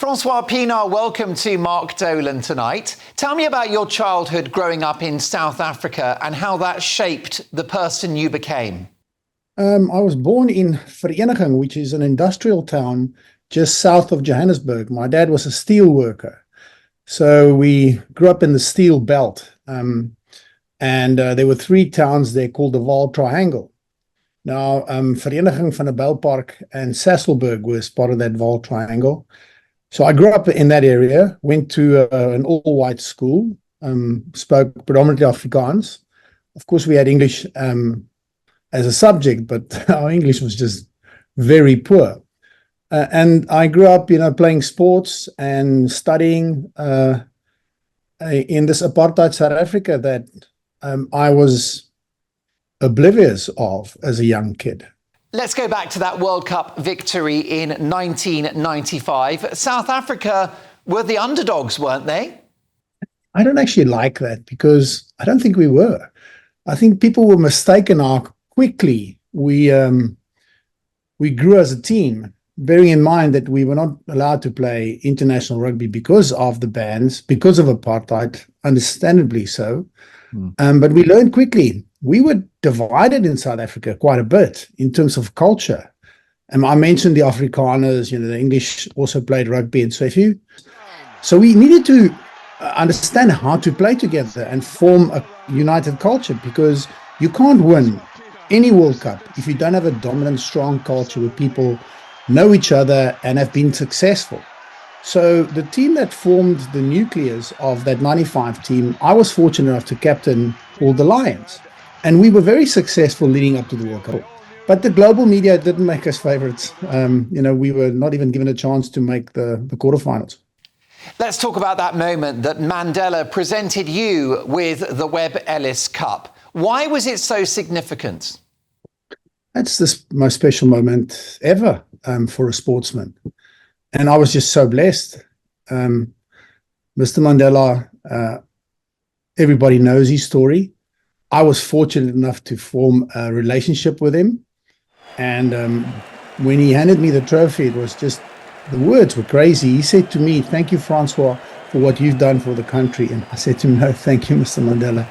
Francois Pienaar, welcome to Mark Dolan tonight. Tell me about your childhood growing up in South Africa and how that shaped the person you became. I was born in Vereniging, which is an industrial town just south of Johannesburg. My dad was a steel worker. So we grew up in the steel belt. There were three towns there called the Vaal Triangle. Now, Vereniging van der Bijlpark and Sasolburg was part of that Vaal Triangle. So I grew up in that area, went to an all-white school, spoke predominantly Afrikaans. Of course, we had English as a subject, but our English was just very poor. And I grew up, playing sports and studying in this apartheid South Africa that I was oblivious of as a young kid. Let's go back to that World Cup victory in 1995. South Africa were the underdogs, weren't they? I don't actually like that because I don't think we were. I think people were mistaken how quickly we grew as a team, bearing in mind that we were not allowed to play international rugby because of the bans, because of apartheid, understandably so. But we learned quickly. We were divided in South Africa quite a bit in terms of culture. I mentioned the Afrikaners, the English also played rugby and so forth. So we needed to understand how to play together and form a united culture, because you can't win any World Cup if you don't have a dominant, strong culture where people know each other and have been successful. So the team that formed the nucleus of that 95 team, I was fortunate enough to captain, called the Lions. And we were very successful leading up to the World Cup. But the global media didn't make us favorites. We were not even given a chance to make the quarterfinals. Let's talk about that moment that Mandela presented you with the Webb Ellis Cup. Why was it so significant? That's the most special moment ever for a sportsman. And I was just so blessed. Mr. Mandela, everybody knows his story. I was fortunate enough to form a relationship with him. And when he handed me the trophy, it was just, the words were crazy. He said to me, "Thank you, Francois, for what you've done for the country." And I said to him, "No, thank you, Mr. Mandela,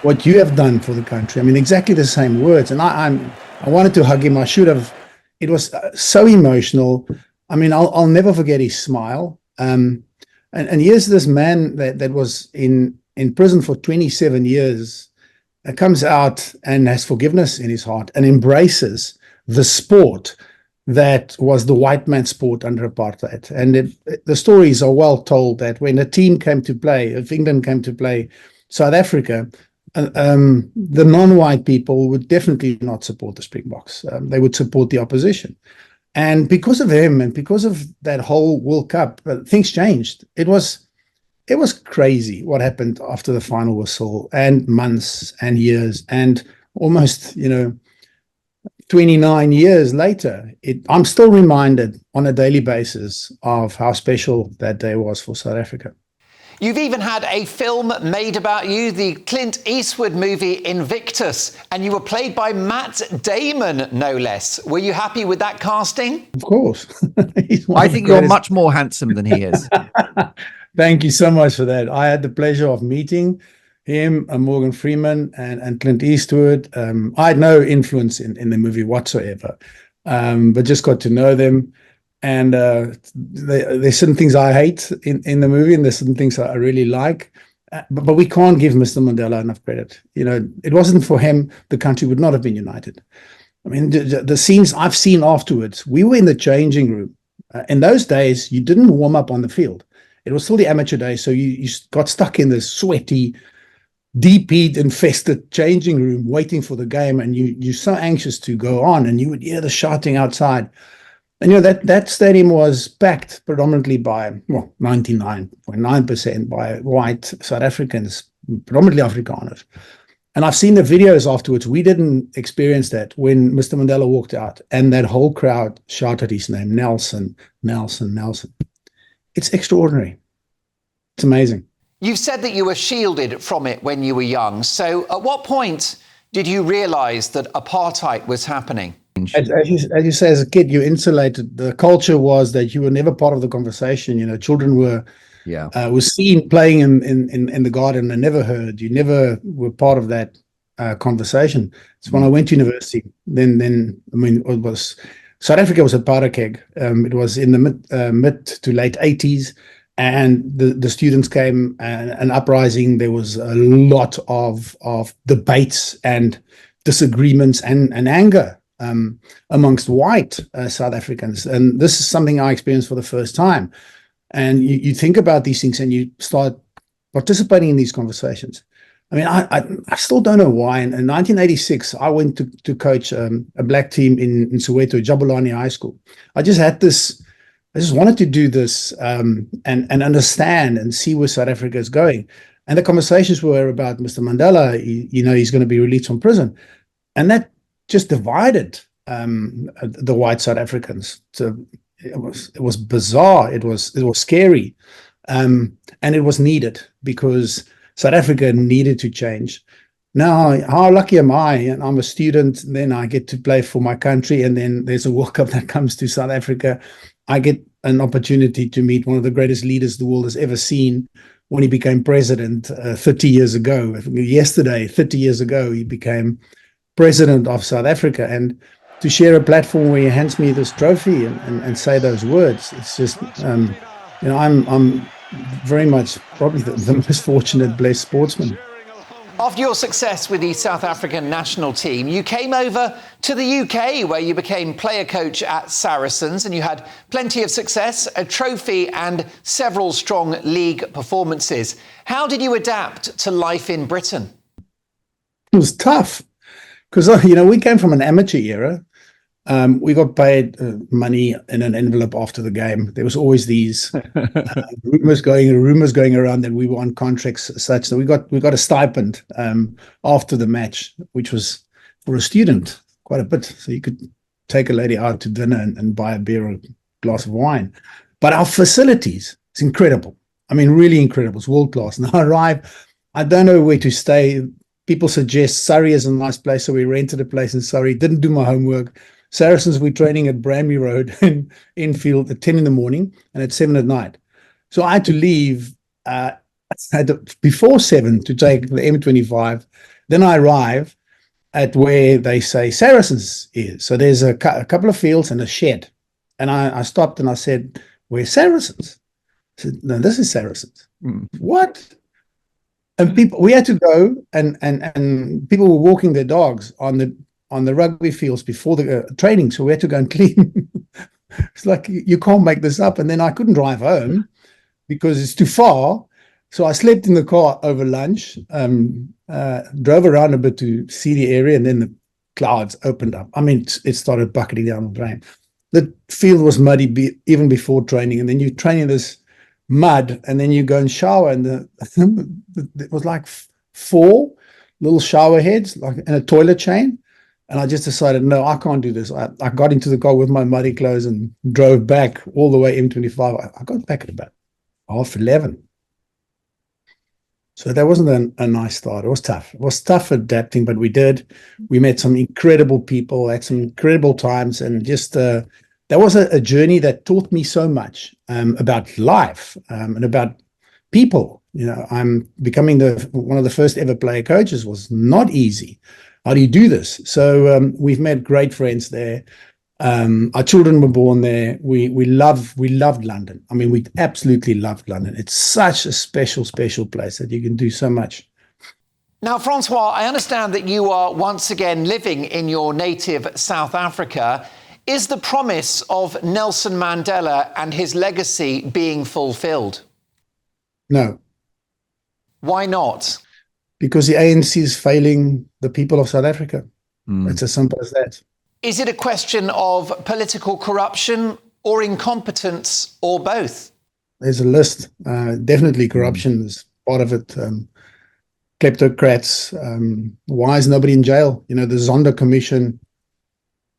what you have done for the country." I mean, exactly the same words. And I wanted to hug him. I should have. It was so emotional. I mean, I'll never forget his smile. And here's this man that was in prison for 27 years, comes out and has forgiveness in his heart and embraces the sport that was the white man's sport under apartheid. And the stories are well told that when a team came to play, if England came to play South Africa, the non-white people would definitely not support the Springboks. They would support the opposition. And because of him and because of that whole World Cup, things changed. It was crazy what happened after the final whistle, and months and years and almost, 29 years later, I'm still reminded on a daily basis of how special that day was for South Africa. You've even had a film made about you, the Clint Eastwood movie Invictus, and you were played by Matt Damon, no less. Were you happy with that casting? Of course. I think you're much more handsome than he is. Thank you so much for that. I had the pleasure of meeting him, Morgan Freeman, and Clint Eastwood. I had no influence in the movie whatsoever, but just got to know them. And there's certain things I hate in the movie, and there's certain things I really like. But we can't give Mr. Mandela enough credit. It wasn't for him, the country would not have been united. I mean, the scenes I've seen afterwards, we were in the changing room. In those days, you didn't warm up on the field. It was still the amateur days, so you got stuck in this sweaty, deep heat infested changing room waiting for the game, and you're so anxious to go on, and you would hear the shouting outside. And that stadium was packed predominantly by 99.9% by white South Africans, predominantly Afrikaners. And I've seen the videos afterwards. We didn't experience that when Mr. Mandela walked out and that whole crowd shouted his name, Nelson, Nelson, Nelson. It's extraordinary. It's amazing. You've said that you were shielded from it when you were young. So at what point did you realise that apartheid was happening? as you say, as a kid, you insulated. The culture was that you were never part of the conversation. Children were seen playing in the garden and never heard. You never were part of that conversation. So when I went to university, then I mean, it was South Africa was a powder keg. It was in the mid to late 80s, and the students came, an uprising. There was a lot of debates and disagreements and anger amongst white South Africans. And this is something I experienced for the first time. And you think about these things and you start participating in these conversations. I mean, I still don't know why. In 1986, I went to coach a black team in Soweto, Jabulani High School. I just wanted to do this and understand and see where South Africa is going. And the conversations were about Mr. Mandela. He's going to be released from prison. And that just divided the white South Africans. So it was bizarre. It was scary. And it was needed because South Africa needed to change. Now, how lucky am I? And I'm a student, then I get to play for my country, and then there's a World Cup that comes to South Africa. I get an opportunity to meet one of the greatest leaders the world has ever seen when he became president 30 years ago. Yesterday, 30 years ago, he became president of South Africa. And to share a platform where he hands me this trophy and say those words, it's just, I'm very much probably the most fortunate, blessed sportsman. After your success with the South African national team, you came over to the UK, where you became player coach at Saracens, and you had plenty of success, a trophy and several strong league performances. How did you adapt to life in Britain? It was tough because, we came from an amateur era. We got paid money in an envelope after the game. There was always these rumors going around that we were on contracts such that we got a stipend after the match, which was for a student quite a bit. So you could take a lady out to dinner and buy a beer or a glass of wine. But our facilities, it's incredible. I mean, really incredible. It's world class. And I arrive, I don't know where to stay. People suggest Surrey is a nice place, so we rented a place in Surrey. Didn't do my homework. Saracens, we're training at Bramley Road in Enfield at 10 in the morning and at 7 at night. So I had to leave before 7 to take the M25. Then I arrive at where they say Saracens is. So there's a couple of fields and a shed. And I stopped and I said, "Where's Saracens?" I said, "No, this is Saracens." What? And we had to go and people were walking their dogs on the rugby fields before the training, so we had to go and clean. It's like, you can't make this up. And then I couldn't drive home because it's too far. So I slept in the car over lunch, drove around a bit to see the area, and then the clouds opened up. I mean, it started bucketing down with rain. The field was muddy even before training, and then you train in this mud, and then you go and shower, and it was like 4 little shower heads, like in a toilet chain. And I just decided, no, I can't do this. I got into the car with my muddy clothes and drove back all the way M25. I got back at about 11:30. So that wasn't a nice start. It was tough. It was tough adapting, but we did. We met some incredible people, had some incredible times, and just that was a journey that taught me so much about life and about people. I'm becoming one of the first ever player coaches was not easy. How do you do this? So we've met great friends there. Our children were born there. We loved London. I mean, we absolutely loved London. It's such a special place that you can do so much. Now, Francois, I understand that you are once again living in your native South Africa. Is the promise of Nelson Mandela and his legacy being fulfilled? No. Why not? Because the ANC is failing the people of South Africa. It's as simple as that. Is it a question of political corruption or incompetence or both? There's a list. Definitely corruption is part of it. Kleptocrats. Why is nobody in jail? The Zondo Commission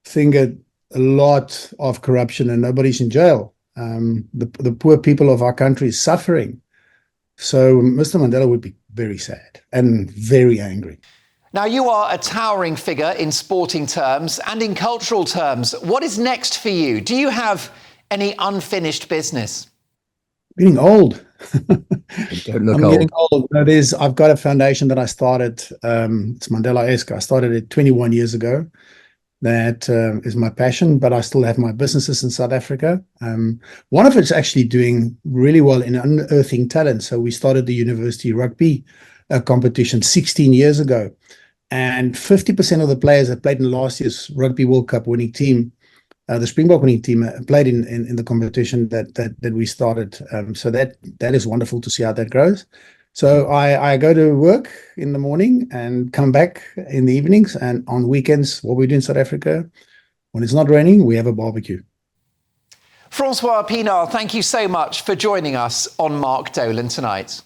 fingered a lot of corruption and nobody's in jail. The poor people of our country is suffering. So Mr. Mandela would be very sad and very angry. Now, you are a towering figure in sporting terms and in cultural terms. What is next for you? Do you have any unfinished business? Getting old. Don't look I'm old. getting old. No, I've got a foundation that I started. It's Mandela-esque. I started it 21 years ago. That is my passion, but I still have my businesses in South Africa. One of it's actually doing really well in unearthing talent. So we started the university rugby competition 16 years ago. And 50% of the players that played in last year's Rugby World Cup winning team, the Springbok winning team, played in the competition that we started. So that is wonderful to see how that grows. So I go to work in the morning and come back in the evenings, and on weekends, what we do in South Africa, when it's not raining, we have a barbecue. Francois Pienaar, thank you so much for joining us on Mark Dolan tonight.